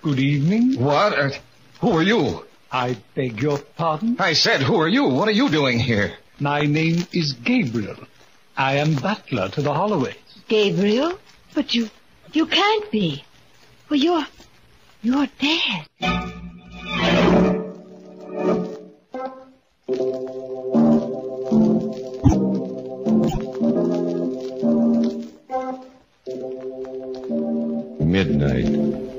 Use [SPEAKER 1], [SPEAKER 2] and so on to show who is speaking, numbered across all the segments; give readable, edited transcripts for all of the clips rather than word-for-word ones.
[SPEAKER 1] Good evening.
[SPEAKER 2] What? Who are you?
[SPEAKER 1] I beg your pardon?
[SPEAKER 2] I said, who are you? What are you doing here?
[SPEAKER 1] My name is Gabriel. I am butler to the Holloways.
[SPEAKER 3] Gabriel? But you can't be. Well, you're dead.
[SPEAKER 4] Midnight,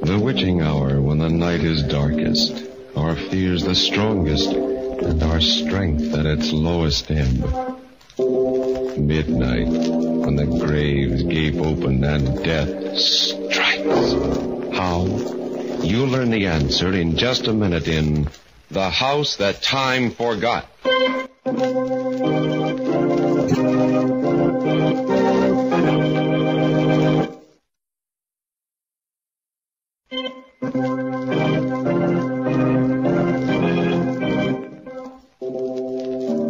[SPEAKER 4] the witching hour when the night is darkest, our fears the strongest, and our strength at its lowest ebb. Midnight, when the graves gape open and death strikes. How? You'll learn the answer in just a minute in The House That Time Forgot.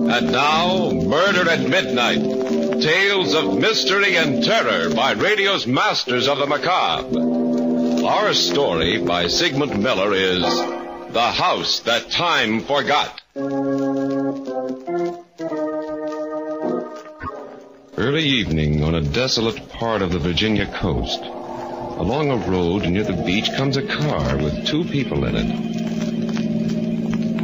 [SPEAKER 4] And now, Murder at Midnight. Tales of mystery and terror by radio's masters of the macabre. Our story by Sigmund Miller is The House That Time Forgot. Early evening on a desolate part of the Virginia coast. Along a road near the beach comes a car with two people in it.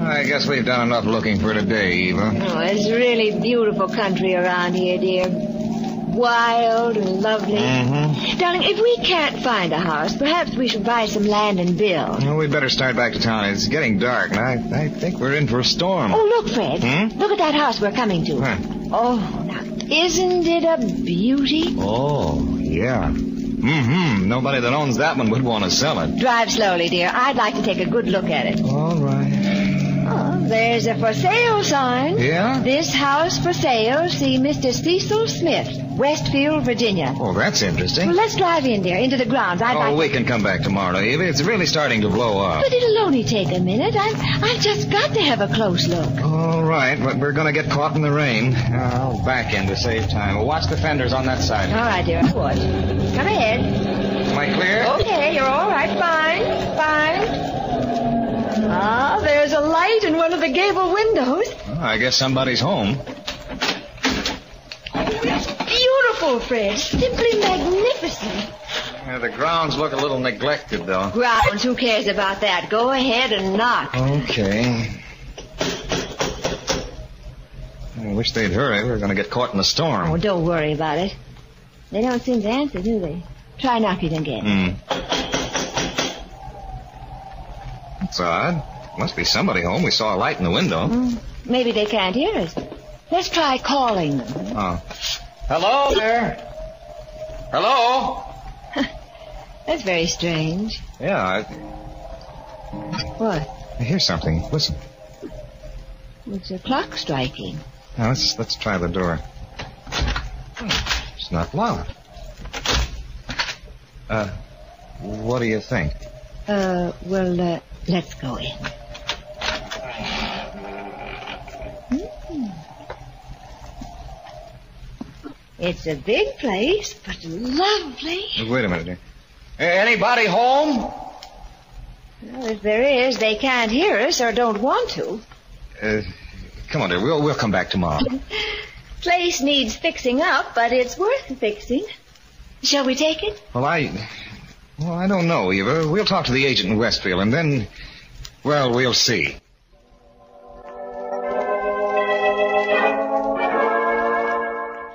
[SPEAKER 2] I guess we've done enough looking for today, Eva.
[SPEAKER 3] Oh, it's really beautiful country around here, dear. Wild and lovely.
[SPEAKER 2] Mm-hmm.
[SPEAKER 3] Darling, if we can't find a house, perhaps we should buy some land and build.
[SPEAKER 2] Well, we'd better start back to town. It's getting dark, and I think we're in for a storm.
[SPEAKER 3] Oh, look, Fred. Look at that house we're coming to.
[SPEAKER 2] Huh.
[SPEAKER 3] Oh, now, isn't it a beauty?
[SPEAKER 2] Oh, yeah. Mm-hmm. Nobody that owns that one would want to sell it.
[SPEAKER 3] Drive slowly, dear. I'd like to take a good look at it.
[SPEAKER 2] All right.
[SPEAKER 3] Oh, there's a for sale sign.
[SPEAKER 2] Yeah?
[SPEAKER 3] This house for sale. See Mr. Cecil Smith, Westfield, Virginia.
[SPEAKER 2] Oh, that's interesting.
[SPEAKER 3] Well, let's drive in, dear, into the grounds.
[SPEAKER 2] We can come back tomorrow, Eva. It's really starting to blow up.
[SPEAKER 3] But it'll only take a minute. I've just got to have a close look.
[SPEAKER 2] All right, but we're going to get caught in the rain. I'll back in to save time. We'll watch the fenders on that side.
[SPEAKER 3] All right, dear, I would. Come ahead.
[SPEAKER 2] Am I clear?
[SPEAKER 3] Okay, you're all right. Fine. Ah, there's a light in one of the gable windows.
[SPEAKER 2] Well, I guess somebody's home.
[SPEAKER 3] It's beautiful, Fred. Simply magnificent.
[SPEAKER 2] Yeah, the grounds look a little neglected, though.
[SPEAKER 3] Grounds? Who cares about that? Go ahead and knock.
[SPEAKER 2] Okay. I wish they'd hurry. We're going to get caught in a storm.
[SPEAKER 3] Oh, don't worry about it. They don't seem to answer, do they? Try knocking again.
[SPEAKER 2] That's odd. Must be somebody home. We saw a light in the window.
[SPEAKER 3] Maybe they can't hear us. Let's try calling them.
[SPEAKER 2] Oh. Hello there. Hello?
[SPEAKER 3] That's very strange.
[SPEAKER 2] Yeah,
[SPEAKER 3] What?
[SPEAKER 2] I hear something. Listen.
[SPEAKER 3] It's a clock striking.
[SPEAKER 2] Now, let's try the door. It's not locked. What do you think?
[SPEAKER 3] Let's go in. It's a big place, but lovely.
[SPEAKER 2] Wait a minute, dear. Anybody home?
[SPEAKER 3] Well, if there is, they can't hear us or don't want to.
[SPEAKER 2] Come on, dear. We'll come back tomorrow.
[SPEAKER 3] Place needs fixing up, but it's worth fixing. Shall we take it?
[SPEAKER 2] Well, I don't know, Eva. We'll talk to the agent in Westfield, and then, well, we'll see.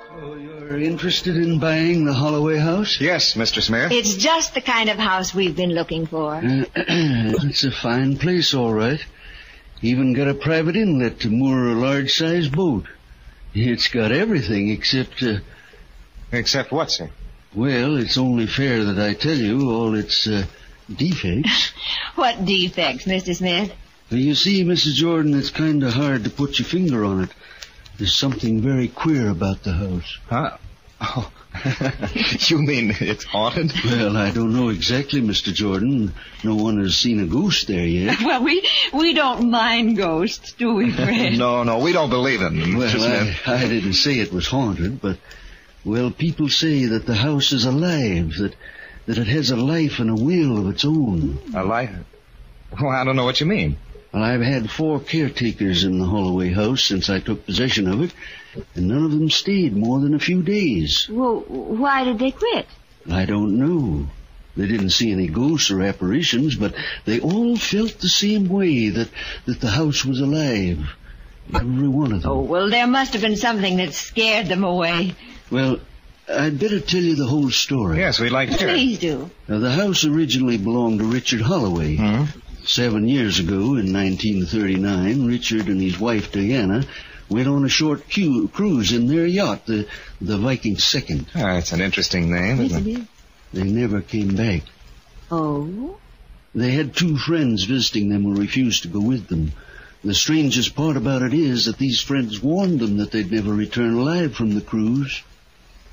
[SPEAKER 5] So you're interested in buying the Holloway house?
[SPEAKER 2] Yes, Mr. Smith.
[SPEAKER 3] It's just the kind of house we've been looking for.
[SPEAKER 5] It's a fine place, all right. Even got a private inlet to moor a large-sized boat. It's got everything except...
[SPEAKER 2] Except what, sir?
[SPEAKER 5] Well, it's only fair that I tell you all its defects.
[SPEAKER 3] What defects, Mr. Smith?
[SPEAKER 5] You see, Mrs. Jordan, it's kind of hard to put your finger on it. There's something very queer about the house.
[SPEAKER 2] Huh? Oh, you mean it's haunted?
[SPEAKER 5] Well, I don't know exactly, Mr. Jordan. No one has seen a ghost there yet.
[SPEAKER 3] Well, we don't mind ghosts, do we, Fred?
[SPEAKER 2] No, we don't believe in them, Mr. Smith.
[SPEAKER 5] I didn't say it was haunted, but, well, people say that the house is alive, that that it has a life and a will of its own.
[SPEAKER 2] A life? Well, I don't know what you mean.
[SPEAKER 5] Well, I've had 4 caretakers in the Holloway house since I took possession of it, and none of them stayed more than a few days.
[SPEAKER 3] Well, why did they quit?
[SPEAKER 5] I don't know. They didn't see any ghosts or apparitions, but they all felt the same way, that the house was alive. Every one of them.
[SPEAKER 3] Oh, well, there must have been something that scared them away.
[SPEAKER 5] Well, I'd better tell you the whole story.
[SPEAKER 2] Yes, we'd like to hear it.
[SPEAKER 3] Please do.
[SPEAKER 5] Now, the house originally belonged to Richard Holloway.
[SPEAKER 2] Hmm?
[SPEAKER 5] 7 years ago, in 1939, Richard and his wife Diana went on a short cruise in their yacht, the Viking II.
[SPEAKER 2] That's an interesting name,
[SPEAKER 3] Yes,
[SPEAKER 2] isn't
[SPEAKER 3] it
[SPEAKER 2] it?
[SPEAKER 3] is.
[SPEAKER 5] They never came back.
[SPEAKER 3] Oh?
[SPEAKER 5] They had 2 friends visiting them who refused to go with them. The strangest part about it is that these friends warned them that they'd never return alive from the cruise.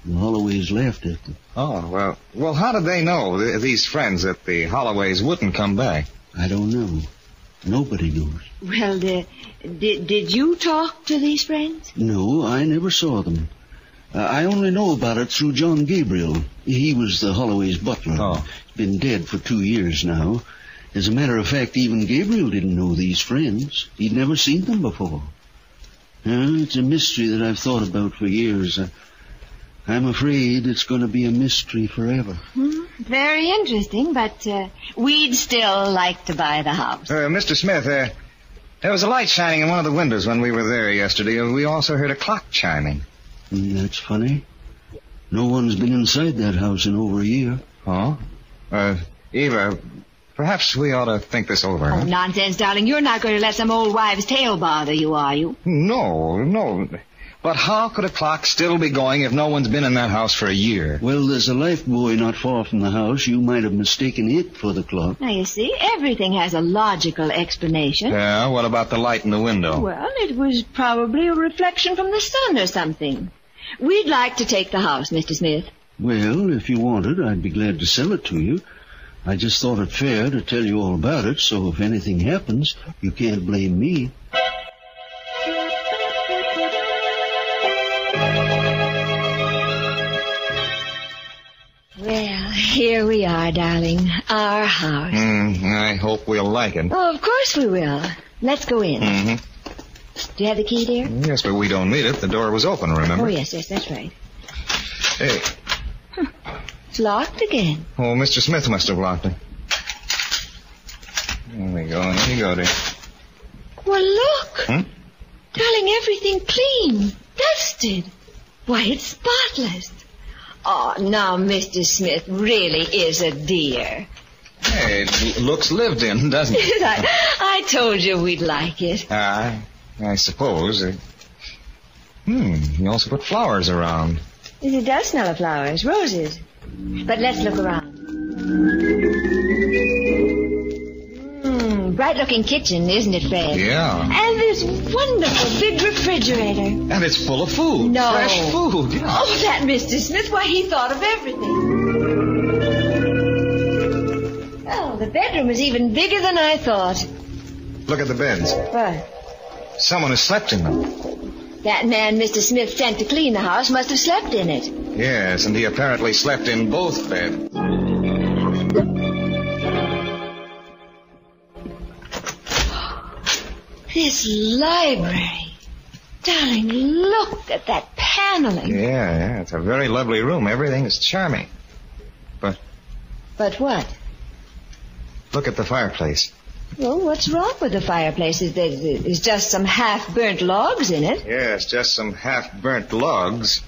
[SPEAKER 5] The Holloways laughed at them.
[SPEAKER 2] Oh, well, how did they know, these friends, that the Holloways wouldn't come back?
[SPEAKER 5] I don't know. Nobody knows.
[SPEAKER 3] Well, did you talk to these friends?
[SPEAKER 5] No, I never saw them. I only know about it through John Gabriel. He was the Holloway's butler.
[SPEAKER 2] Oh.
[SPEAKER 5] He's been dead for 2 years now. As a matter of fact, even Gabriel didn't know these friends. He'd never seen them before. It's a mystery that I've thought about for years. I'm afraid it's going to be a mystery forever.
[SPEAKER 3] Very interesting, but we'd still like to buy the house.
[SPEAKER 2] Mr. Smith, there was a light shining in one of the windows when we were there yesterday. We also heard a clock chiming.
[SPEAKER 5] That's funny. No one's been inside that house in over a year.
[SPEAKER 2] Oh? Eva, perhaps we ought to think this over.
[SPEAKER 3] Oh,
[SPEAKER 2] huh?
[SPEAKER 3] nonsense, darling. You're not going to let some old wives' tale bother you, are you?
[SPEAKER 2] No. But how could a clock still be going if no one's been in that house for a year?
[SPEAKER 5] Well, there's a life buoy not far from the house. You might have mistaken it for the clock.
[SPEAKER 3] Now, you see, everything has a logical explanation.
[SPEAKER 2] Yeah, what about the light in the window?
[SPEAKER 3] Well, it was probably a reflection from the sun or something. We'd like to take the house, Mr. Smith.
[SPEAKER 5] Well, if you wanted, I'd be glad to sell it to you. I just thought it fair to tell you all about it, so if anything happens, you can't blame me.
[SPEAKER 3] Well, here we are, darling. Our house.
[SPEAKER 2] I hope we'll like it.
[SPEAKER 3] Oh, of course we will. Let's go in.
[SPEAKER 2] Mm-hmm.
[SPEAKER 3] Do you have the key, dear?
[SPEAKER 2] Yes, but we don't need it. The door was open, remember?
[SPEAKER 3] Oh, yes, that's right.
[SPEAKER 2] Hey.
[SPEAKER 3] It's locked again.
[SPEAKER 2] Oh, Mr. Smith must have locked it. There we go. Here you go, dear.
[SPEAKER 3] Well, look.
[SPEAKER 2] Hmm?
[SPEAKER 3] Darling, everything clean. Dusted. Why, it's spotless. Oh, now, Mr. Smith really is a dear.
[SPEAKER 2] Hey, it looks lived in, doesn't it?
[SPEAKER 3] I told you we'd like it.
[SPEAKER 2] I suppose. You also put flowers around.
[SPEAKER 3] It does smell of flowers, roses. But let's look around. Bright-looking kitchen, isn't it, Fred?
[SPEAKER 2] Yeah.
[SPEAKER 3] And this wonderful big refrigerator.
[SPEAKER 2] And it's full of food.
[SPEAKER 3] No.
[SPEAKER 2] Fresh food, yeah.
[SPEAKER 3] Oh, that Mr. Smith, why, he thought of everything. Oh, the bedroom is even bigger than I thought.
[SPEAKER 2] Look at the beds.
[SPEAKER 3] What?
[SPEAKER 2] Someone has slept in them.
[SPEAKER 3] That man Mr. Smith sent to clean the house must have slept in it.
[SPEAKER 2] Yes, and he apparently slept in both beds.
[SPEAKER 3] This library. Darling, look at that paneling.
[SPEAKER 2] Yeah, it's a very lovely room. Everything is charming.
[SPEAKER 3] But what?
[SPEAKER 2] Look at the fireplace.
[SPEAKER 3] Well, what's wrong with the fireplace? There's just some half-burnt logs in it.
[SPEAKER 2] Yes, just some half-burnt logs.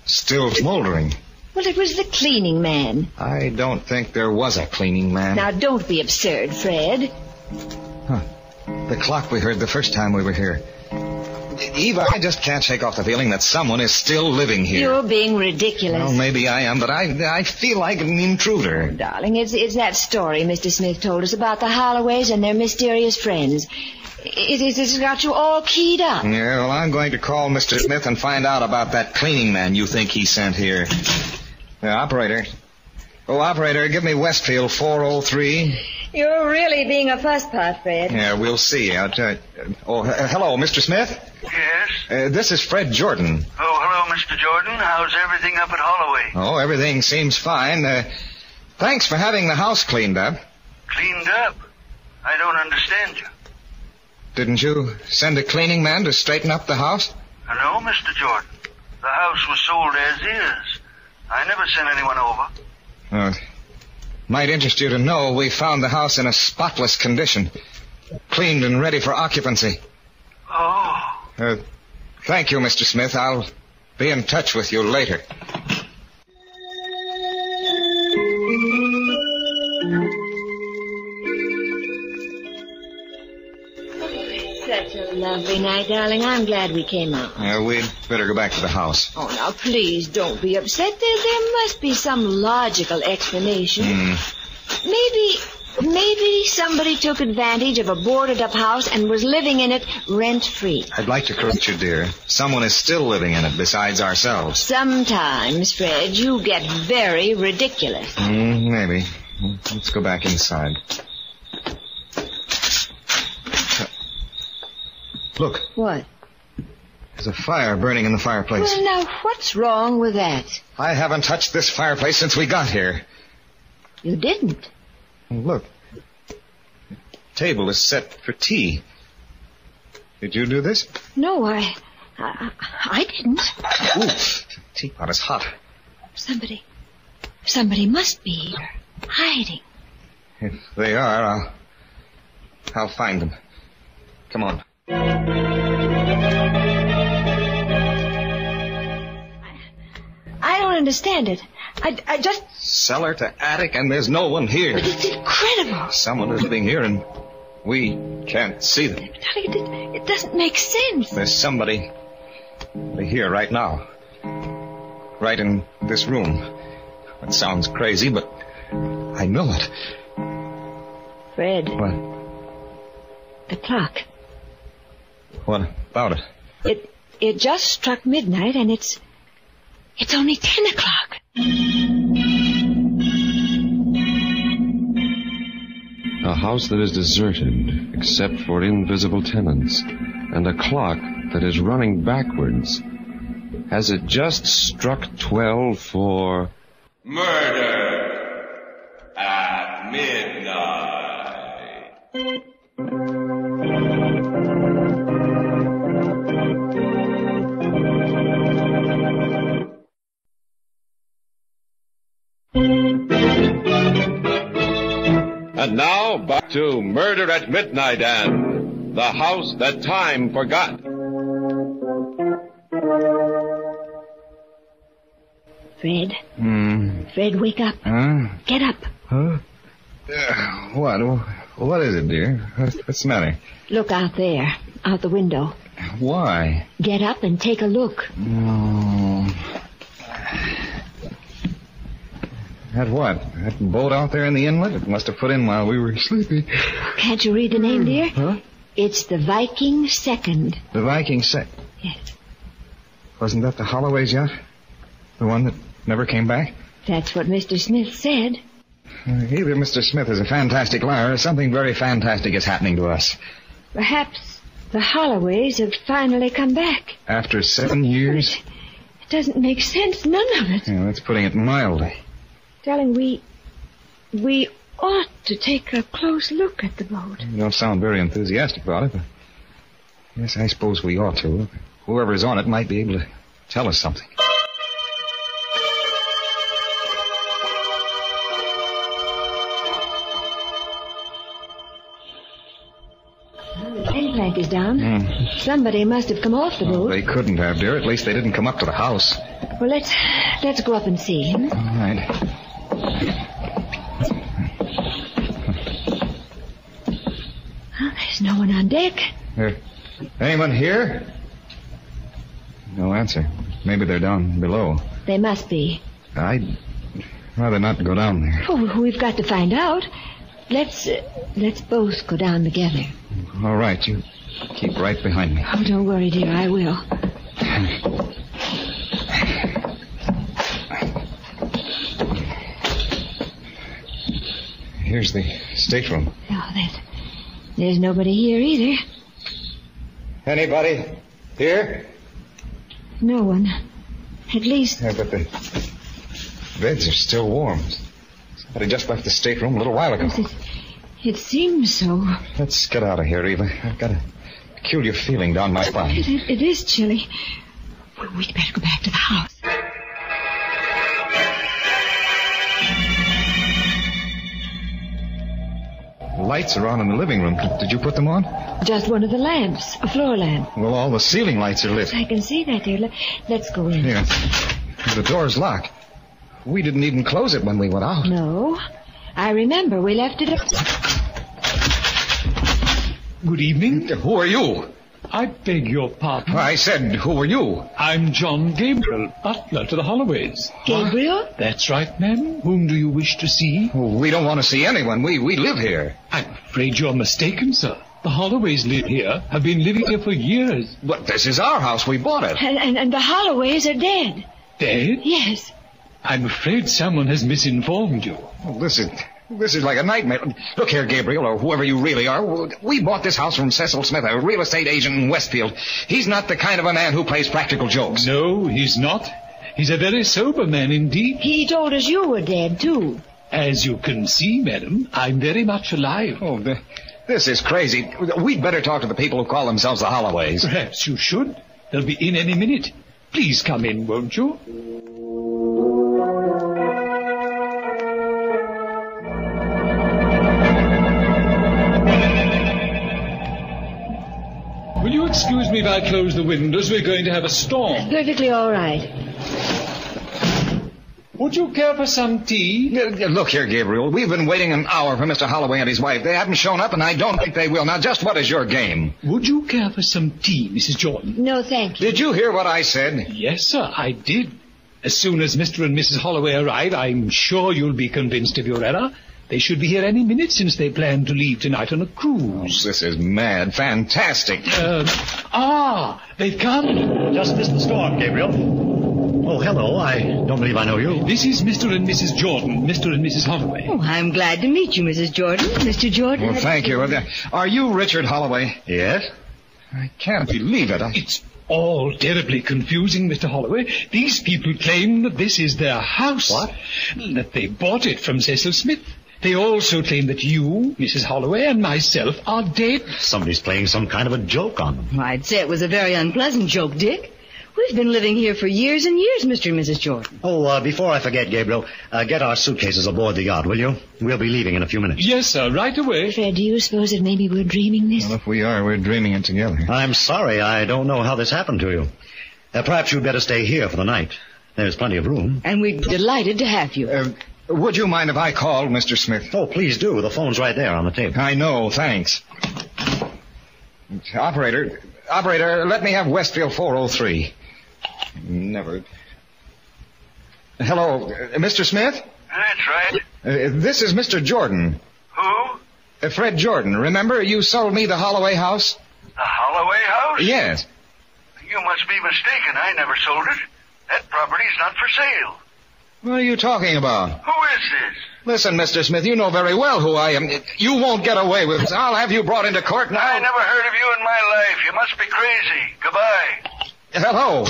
[SPEAKER 2] Still smoldering.
[SPEAKER 3] Well, it was the cleaning man.
[SPEAKER 2] I don't think there was a cleaning man.
[SPEAKER 3] Now, don't be absurd, Fred.
[SPEAKER 2] The clock we heard the first time we were here. Eva, I just can't shake off the feeling that someone is still living here.
[SPEAKER 3] You're being ridiculous.
[SPEAKER 2] Well, maybe I am, but I feel like an intruder.
[SPEAKER 3] Oh, darling, it's that story Mr. Smith told us about the Holloways and their mysterious friends. It's got you all keyed up.
[SPEAKER 2] Yeah, well, I'm going to call Mr. Smith and find out about that cleaning man you think he sent here. Operator. Oh, operator, give me Westfield 403.
[SPEAKER 3] You're really being a fusspot, Fred.
[SPEAKER 2] Yeah, we'll see. Hello, Mr. Smith?
[SPEAKER 6] Yes?
[SPEAKER 2] This is Fred Jordan.
[SPEAKER 6] Oh, hello, Mr. Jordan. How's everything up at Holloway?
[SPEAKER 2] Oh, everything seems fine. Thanks for having the house cleaned up.
[SPEAKER 6] Cleaned up? I don't understand you.
[SPEAKER 2] Didn't you send a cleaning man to straighten up the house?
[SPEAKER 6] No, Mr. Jordan. The house was sold as is. I never sent anyone over.
[SPEAKER 2] It might interest you to know we found the house in a spotless condition. Cleaned and ready for occupancy.
[SPEAKER 6] Oh.
[SPEAKER 2] Thank you, Mr. Smith. I'll be in touch with you later.
[SPEAKER 3] Such a lovely night, darling. I'm glad we came out.
[SPEAKER 2] We'd better go back to the house.
[SPEAKER 3] Oh, now, please don't be upset. There must be some logical explanation. Maybe somebody took advantage of a boarded-up house and was living in it rent-free.
[SPEAKER 2] I'd like to correct you, dear. Someone is still living in it besides ourselves.
[SPEAKER 3] Sometimes, Fred, you get very ridiculous.
[SPEAKER 2] Maybe. Let's go back inside. Look.
[SPEAKER 3] What?
[SPEAKER 2] There's a fire burning in the fireplace.
[SPEAKER 3] Well, now, what's wrong with that?
[SPEAKER 2] I haven't touched this fireplace since we got here.
[SPEAKER 3] You didn't?
[SPEAKER 2] Look. The table is set for tea. Did you do this?
[SPEAKER 3] No, I didn't.
[SPEAKER 2] Ooh, the teapot is hot.
[SPEAKER 3] Somebody must be here, hiding.
[SPEAKER 2] If they are, I'll find them. Come on.
[SPEAKER 3] I don't understand it. I just...
[SPEAKER 2] Cellar to attic, and there's no one here.
[SPEAKER 3] But it's incredible.
[SPEAKER 2] Someone is living here, and we can't see them.
[SPEAKER 3] It doesn't make sense.
[SPEAKER 2] There's somebody here right now. Right in this room. It sounds crazy, but I know it.
[SPEAKER 3] Fred.
[SPEAKER 2] What?
[SPEAKER 3] The clock.
[SPEAKER 2] What about it?
[SPEAKER 3] It just struck midnight, and it's only 10 o'clock.
[SPEAKER 4] A house that is deserted, except for invisible tenants, and a clock that is running backwards. Has it just struck 12 for... Murder at midnight. And now, back to Murder at Midnight and The House That Time Forgot.
[SPEAKER 3] Fred? Fred, wake up.
[SPEAKER 2] Huh?
[SPEAKER 3] Get up.
[SPEAKER 2] Huh? What is it, dear? What's the matter?
[SPEAKER 3] Look out there, out the window.
[SPEAKER 2] Why?
[SPEAKER 3] Get up and take a look.
[SPEAKER 2] No. That what? That boat out there in the inlet? It must have put in while we were sleepy.
[SPEAKER 3] Can't you read the name, dear?
[SPEAKER 2] Huh?
[SPEAKER 3] It's the Viking Second.
[SPEAKER 2] The Viking
[SPEAKER 3] Yes.
[SPEAKER 2] Wasn't that the Holloway's yacht? The one that never came back?
[SPEAKER 3] That's what Mr. Smith said.
[SPEAKER 2] Either Mr. Smith is a fantastic liar or something very fantastic is happening to us.
[SPEAKER 3] Perhaps the Holloways have finally come back.
[SPEAKER 2] After 7 years?
[SPEAKER 3] It doesn't make sense, none of it.
[SPEAKER 2] Yeah, that's putting it mildly.
[SPEAKER 3] Darling, we ought to take a close look at the boat.
[SPEAKER 2] You don't sound very enthusiastic about it, but yes, I suppose we ought to. Whoever's on it might be able to tell us something.
[SPEAKER 3] The gangplank is down. Somebody must have come off the boat.
[SPEAKER 2] They couldn't have, dear. At least they didn't come up to the house.
[SPEAKER 3] Well, let's go up and see.
[SPEAKER 2] All right.
[SPEAKER 3] Well, there's no one on deck.
[SPEAKER 2] Anyone here? No answer. Maybe they're down below.
[SPEAKER 3] They must be.
[SPEAKER 2] I'd rather not go down there.
[SPEAKER 3] Oh, we've got to find out. Let's both go down together.
[SPEAKER 2] All right, you keep right behind me.
[SPEAKER 3] Oh, don't worry, dear. I will.
[SPEAKER 2] Here's the stateroom.
[SPEAKER 3] Oh, there's nobody here either.
[SPEAKER 2] Anybody here?
[SPEAKER 3] No one. At least...
[SPEAKER 2] Yeah, but the beds are still warm. But he just left the stateroom a little while ago.
[SPEAKER 3] It seems so.
[SPEAKER 2] Let's get out of here, Eva. I've got a peculiar feeling down my spine.
[SPEAKER 3] It is chilly. We'd better go back to the house.
[SPEAKER 2] The lights are on in the living room. Did you put them on?
[SPEAKER 3] Just one of the lamps, a floor lamp.
[SPEAKER 2] Well, all the ceiling lights are lit.
[SPEAKER 3] I can see that, dear. Let's go in.
[SPEAKER 2] Yeah. The door's locked. We didn't even close it when we went out.
[SPEAKER 3] No. I remember we left it up.
[SPEAKER 1] Good evening.
[SPEAKER 2] Who are you?
[SPEAKER 1] I beg your pardon.
[SPEAKER 2] I said, who are you?
[SPEAKER 1] I'm John Gabriel, butler to the Holloways.
[SPEAKER 3] Gabriel?
[SPEAKER 1] That's right, ma'am. Whom do you wish to see?
[SPEAKER 2] We don't want to see anyone. We live here.
[SPEAKER 1] I'm afraid you're mistaken, sir. The Holloways live here, have been living here for years.
[SPEAKER 2] But this is our house. We bought it.
[SPEAKER 3] And the Holloways are dead.
[SPEAKER 1] Dead?
[SPEAKER 3] Yes.
[SPEAKER 1] I'm afraid someone has misinformed you.
[SPEAKER 2] Oh, this is like a nightmare. Look here, Gabriel, or whoever you really are. We bought this house from Cecil Smith, a real estate agent in Westfield. He's not the kind of a man who plays practical jokes.
[SPEAKER 1] No, he's not. He's a very sober man indeed.
[SPEAKER 3] He told us you were dead, too.
[SPEAKER 1] As you can see, madam, I'm very much alive.
[SPEAKER 2] Oh, this is crazy. We'd better talk to the people who call themselves the Holloways.
[SPEAKER 1] Perhaps you should. They'll be in any minute. Please come in, won't you? Will you excuse me if I close the windows? We're going to have a storm.
[SPEAKER 3] Perfectly all right.
[SPEAKER 1] Would you care for some tea?
[SPEAKER 2] Look here, Gabriel. We've been waiting an hour for Mr. Holloway and his wife. They haven't shown up, and I don't think they will. Now, just what is your game?
[SPEAKER 1] Would you care for some tea, Mrs. Jordan?
[SPEAKER 3] No, thank you.
[SPEAKER 2] Did you hear what I said?
[SPEAKER 1] Yes, sir, I did. As soon as Mr. and Mrs. Holloway arrive, I'm sure you'll be convinced of your error. They should be here any minute since they plan to leave tonight on a cruise.
[SPEAKER 2] Oh, this is mad. Fantastic.
[SPEAKER 1] They've come.
[SPEAKER 7] Just missed the storm, Gabriel. Oh, hello. I don't believe I know you.
[SPEAKER 1] This is Mr. and Mrs. Jordan, Mr. and Mrs. Holloway.
[SPEAKER 3] Oh, I'm glad to meet you, Mrs. Jordan. Mr. Jordan.
[SPEAKER 2] Well, thank you. Are you Richard Holloway?
[SPEAKER 7] Yes?
[SPEAKER 2] I can't believe it.
[SPEAKER 1] It's all terribly confusing, Mr. Holloway. These people claim that this is their house.
[SPEAKER 7] What?
[SPEAKER 1] That they bought it from Cecil Smith. They also claim that you, Mrs. Holloway, and myself are dead.
[SPEAKER 7] Somebody's playing some kind of a joke on them.
[SPEAKER 8] Well, I'd say it was a very unpleasant joke, Dick. We've been living here for years and years, Mr. and Mrs. Jordan.
[SPEAKER 7] Oh, before I forget, Gabriel, get our suitcases aboard the yacht, will you? We'll be leaving in a few minutes.
[SPEAKER 1] Yes, sir, right away.
[SPEAKER 3] Fred, do you suppose that maybe we're dreaming this?
[SPEAKER 2] Well, if we are, we're dreaming it together.
[SPEAKER 7] I'm sorry. I don't know how this happened to you. Perhaps you'd better stay here for the night. There's plenty of room.
[SPEAKER 8] And we're delighted to have you.
[SPEAKER 2] Would you mind if I called Mr. Smith?
[SPEAKER 7] Oh, please do. The phone's right there on the table.
[SPEAKER 2] I know, thanks. Operator, let me have Westfield 403. Never. Hello, Mr. Smith?
[SPEAKER 6] That's right.
[SPEAKER 2] This is Mr. Jordan.
[SPEAKER 6] Who?
[SPEAKER 2] Fred Jordan. Remember, you sold me the Holloway house?
[SPEAKER 6] The Holloway house?
[SPEAKER 2] Yes.
[SPEAKER 6] You must be mistaken. I never sold it. That property's not for sale.
[SPEAKER 2] What are you talking about?
[SPEAKER 6] Who is this?
[SPEAKER 2] Listen, Mr. Smith, you know very well who I am. You won't get away with this. I'll have you brought into court now.
[SPEAKER 6] I never heard of you in my life. You must be crazy. Goodbye.
[SPEAKER 2] Hello.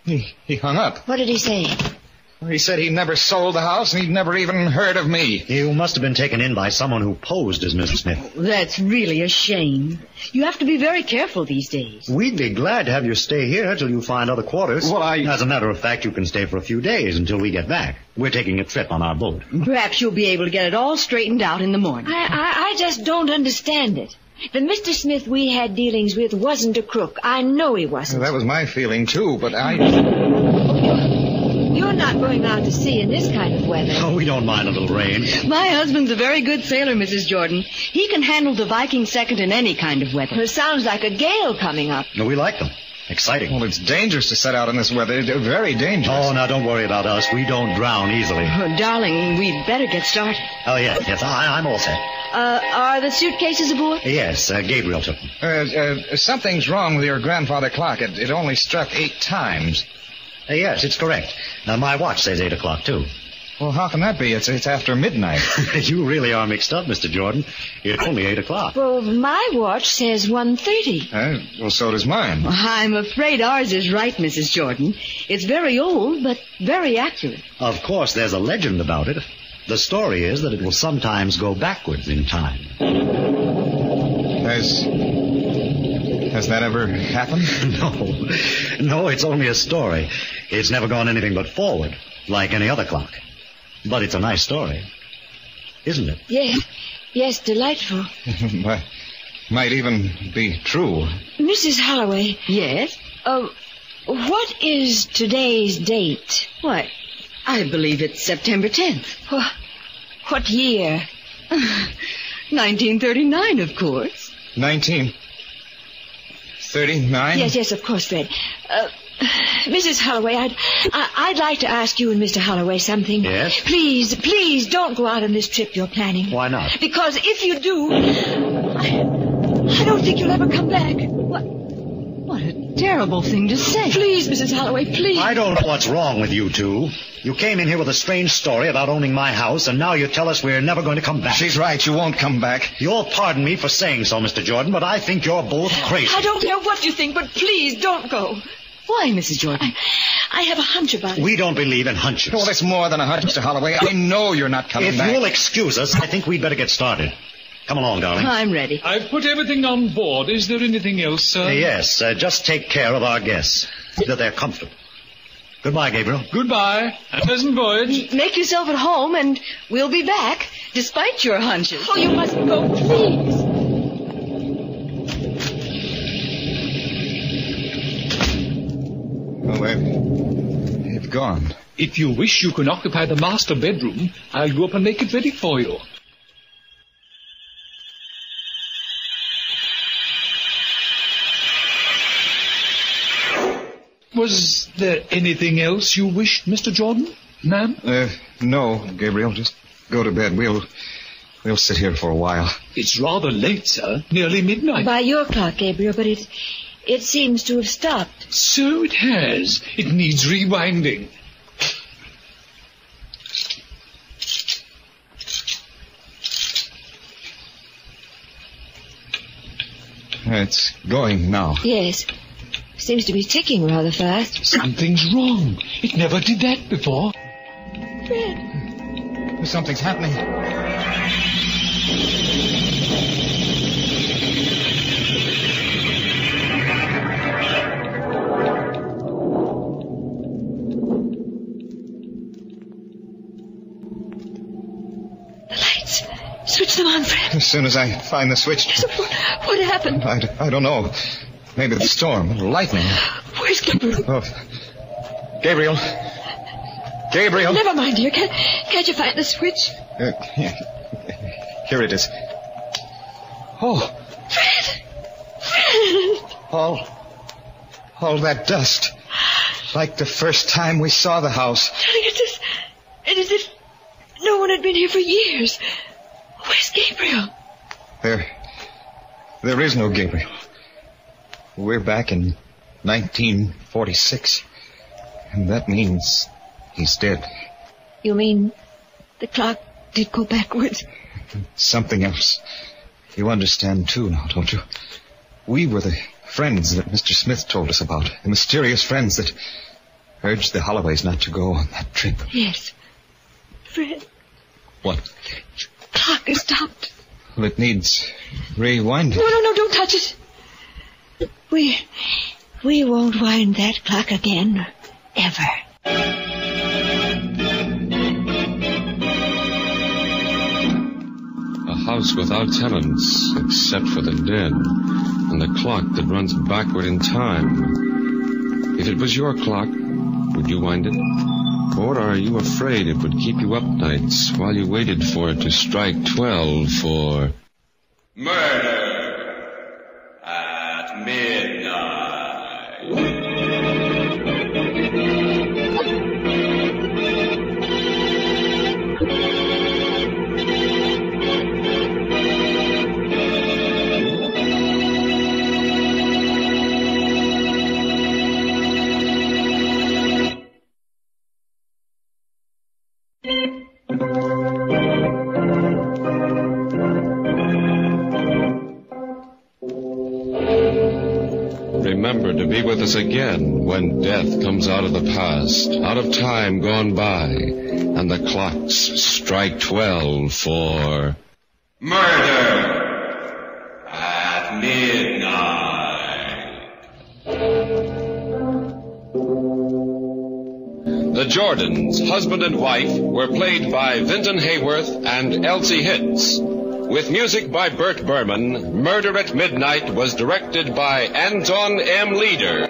[SPEAKER 2] He hung up.
[SPEAKER 3] What did he say?
[SPEAKER 2] He said he never sold the house and he'd never even heard of me.
[SPEAKER 7] You must have been taken in by someone who posed as Mr. Smith.
[SPEAKER 8] That's really a shame. You have to be very careful these days.
[SPEAKER 7] We'd be glad to have you stay here till you find other quarters.
[SPEAKER 2] Well,
[SPEAKER 7] As a matter of fact, you can stay for a few days until we get back. We're taking a trip on our boat.
[SPEAKER 8] Perhaps you'll be able to get it all straightened out in the morning.
[SPEAKER 3] I just don't understand it. The Mr. Smith we had dealings with wasn't a crook. I know he wasn't.
[SPEAKER 2] Well, that was my feeling, too, but
[SPEAKER 3] You're not going out to sea in this kind of weather.
[SPEAKER 7] Oh, we don't mind a little rain.
[SPEAKER 8] My husband's a very good sailor, Mrs. Jordan. He can handle the Viking second in any kind of weather.
[SPEAKER 3] It sounds like a gale coming up.
[SPEAKER 7] No, we like them. Exciting.
[SPEAKER 2] Well, it's dangerous to set out in this weather. They're very dangerous.
[SPEAKER 7] Oh, now don't worry about us. We don't drown easily.
[SPEAKER 8] Oh, darling, we'd better get started.
[SPEAKER 7] Oh, yes, I'm all set.
[SPEAKER 8] Are the suitcases aboard?
[SPEAKER 7] Yes, Gabriel took them.
[SPEAKER 2] Something's wrong with your grandfather clock. It only struck 8 times.
[SPEAKER 7] Yes, it's correct. My watch says 8 o'clock, too.
[SPEAKER 2] Well, how can that be? It's after midnight.
[SPEAKER 7] You really are mixed up, Mr. Jordan. It's only 8 o'clock.
[SPEAKER 3] Well, my watch says 1:30.
[SPEAKER 2] Well, so does mine.
[SPEAKER 8] I'm afraid ours is right, Mrs. Jordan. It's very old, but very accurate.
[SPEAKER 7] Of course, there's a legend about it. The story is that it will sometimes go backwards in time.
[SPEAKER 2] Has that ever happened?
[SPEAKER 7] No, it's only a story. It's never gone anything but forward, like any other clock. But it's a nice story, isn't it?
[SPEAKER 3] Yes, delightful.
[SPEAKER 2] Might even be true.
[SPEAKER 3] Mrs. Holloway.
[SPEAKER 8] Yes?
[SPEAKER 3] What is today's date?
[SPEAKER 8] Why, I believe it's September 10th.
[SPEAKER 3] What year?
[SPEAKER 8] 1939, of course.
[SPEAKER 2] 1939?
[SPEAKER 3] Yes, of course, Fred. Mrs. Holloway, I'd like to ask you and Mr. Holloway something.
[SPEAKER 7] Yes?
[SPEAKER 3] Please don't go out on this trip you're planning.
[SPEAKER 7] Why not?
[SPEAKER 3] Because if you do, I don't think you'll ever come back.
[SPEAKER 8] What a terrible thing to say.
[SPEAKER 3] Please, Mrs. Holloway, please.
[SPEAKER 7] I don't know what's wrong with you two. You came in here with a strange story about owning my house, and now you tell us we're never going to come back.
[SPEAKER 2] She's right. You won't come back.
[SPEAKER 7] You'll pardon me for saying so, Mr. Jordan, but I think you're both crazy.
[SPEAKER 3] I don't care what you think, but please don't go.
[SPEAKER 8] Why, Mrs. Jordan?
[SPEAKER 3] I have a hunch about it.
[SPEAKER 7] We don't believe in hunches.
[SPEAKER 2] Well, it's more than a hunch, Mr. Holloway. I know you're not coming back.
[SPEAKER 7] If you'll excuse us, I think we'd better get started. Come along, darling.
[SPEAKER 8] I'm ready.
[SPEAKER 1] I've put everything on board. Is there anything else, sir?
[SPEAKER 7] Yes, just take care of our guests. See that they're comfortable. Goodbye, Gabriel.
[SPEAKER 1] Goodbye. A pleasant voyage.
[SPEAKER 8] Make yourself at home, and we'll be back, despite your hunches.
[SPEAKER 3] Oh, you mustn't go, please.
[SPEAKER 2] Oh, they've gone.
[SPEAKER 1] If you wish, you can occupy the master bedroom. I'll go up and make it ready for you. Was there anything else you wished, Mr. Jordan, ma'am?
[SPEAKER 2] No, Gabriel. Just go to bed. We'll sit here for a while.
[SPEAKER 1] It's rather late, sir. Nearly midnight.
[SPEAKER 3] By your clock, Gabriel, but it seems to have stopped.
[SPEAKER 1] So it has. It needs rewinding.
[SPEAKER 2] It's going now.
[SPEAKER 3] Yes. Seems to be ticking rather fast.
[SPEAKER 1] Something's wrong. It never did that before.
[SPEAKER 3] Fred.
[SPEAKER 2] Something's happening.
[SPEAKER 3] The lights. Switch them on, Fred.
[SPEAKER 2] As soon as I find the switch.
[SPEAKER 3] Yes, what happened?
[SPEAKER 2] I don't know. Maybe the storm, lightning.
[SPEAKER 3] Where's Gabriel?
[SPEAKER 2] Oh. Gabriel. Gabriel.
[SPEAKER 3] Never mind, dear. Can't you find the switch?
[SPEAKER 2] Here it is. Oh.
[SPEAKER 3] Fred!
[SPEAKER 2] All that dust. Like the first time we saw the house.
[SPEAKER 3] Darling, it's as if no one had been here for years. Where's Gabriel?
[SPEAKER 2] There is no Gabriel. We're back in 1946. And that means he's dead.
[SPEAKER 3] You mean the clock did go backwards?
[SPEAKER 2] Something else. You understand, too, now, don't you? We were the friends that Mr. Smith told us about. The mysterious friends that urged the Holloways not to go on that trip.
[SPEAKER 3] Yes. Fred.
[SPEAKER 2] What?
[SPEAKER 3] The clock has stopped.
[SPEAKER 2] Well, it needs rewinding.
[SPEAKER 3] No, don't touch it. We won't wind that clock again, ever.
[SPEAKER 4] A house without tenants, except for the dead, and a clock that runs backward in time. If it was your clock, would you wind it? Or are you afraid it would keep you up nights while you waited for it to strike 12 for murder at midnight? remember to be with us again when death comes out of the past, out of time gone by, and the clocks strike 12 for Murder at Midnight. The Jordans, husband and wife, were played by Vinton Hayworth and Elsie Hitz. With music by Bert Berman, Murder at Midnight was directed by Anton M. Leader.